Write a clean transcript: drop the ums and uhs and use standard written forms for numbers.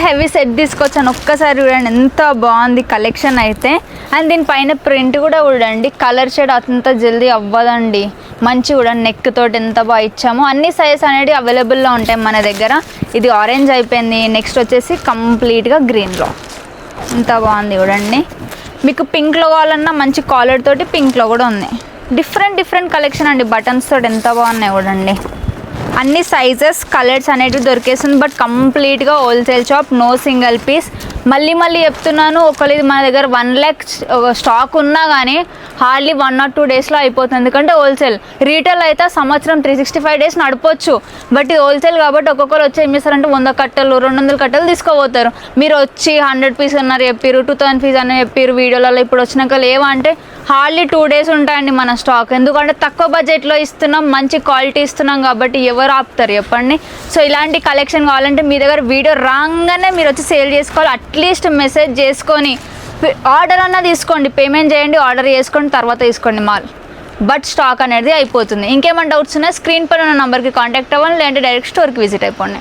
Heavy set తీసుకొచ్చాను. ఒక్కసారి చూడండి ఎంత బాగుంది కలెక్షన్ అయితే. అండ్ దీనిపైన ప్రింట్ కూడా చూడండి, కలర్ షేడ్ అంత జల్దీ అవ్వదండి. మంచి కూడా నెక్ తోటి ఎంత బాగా ఇచ్చాము. అన్ని సైజ్ అనేది అవైలబుల్లో ఉంటాయి మన దగ్గర. ఇది ఆరెంజ్ అయిపోయింది. నెక్స్ట్ వచ్చేసి కంప్లీట్గా గ్రీన్లో ఎంత బాగుంది చూడండి. మీకు పింక్లో కావాలన్నా మంచి కాలర్ తోటి పింక్లో కూడా ఉంది. డిఫరెంట్ కలెక్షన్ అండి. బటన్స్ తోటి ఎంత బాగున్నాయి చూడండి. అన్ని సైజెస్ కలర్స్ అనేటివి దొరికేస్తుంది. బట్ కంప్లీట్గా wholesale shop, no single piece. మళ్ళీ చెప్తున్నాను, ఒకవేళ మన దగ్గర 1 lakh స్టాక్ ఉన్నా కానీ హార్డ్లీ 1 or 2 డేస్లో అయిపోతుంది. ఎందుకంటే హోల్సేల్. రీటైల్ అయితే సంవత్సరం 365 days నడపొచ్చు. బట్ ఇది హోల్సేల్ కాబట్టి ఒక్కొక్కరు వచ్చి ఏం చేస్తారంటే 100 కట్టలు 200 కట్టలు తీసుకోపోతారు. మీరు వచ్చి 100 పీస్ అన్నారు చెప్పారు, 2000 పీస్ అని చెప్పారు వీడియోలలో. ఇప్పుడు వచ్చినాక లేవంటే హార్డ్లీ 2 days ఉంటాయండి మన స్టాక్. ఎందుకంటే తక్కువ బడ్జెట్లో ఇస్తున్నాం, మంచి క్వాలిటీ ఇస్తున్నాం కాబట్టి ఎవరు ఆపుతారు చెప్పండి. సో ఇలాంటి కలెక్షన్ కావాలంటే మీ దగ్గర వీడియో రాగానే మీరు వచ్చి సేల్ చేసుకోవాలి. అట్లీస్ట్ మెసేజ్ చేసుకొని ఆర్డర్ అన్నా తీసుకోండి, పేమెంట్ చేయండి, ఆర్డర్ చేసుకోండి, తర్వాత తీసుకోండి మాల్. బట్ స్టాక్ అనేది అయిపోతుంది. ఇంకేమైనా డౌట్స్ ఉన్నాయి స్క్రీన్ పైన ఉన్న నెంబర్కి కాంటాక్ట్ అవ్వండి, లేదంటే డైరెక్ట్ స్టోర్కి విజిట్ అయిపోండి.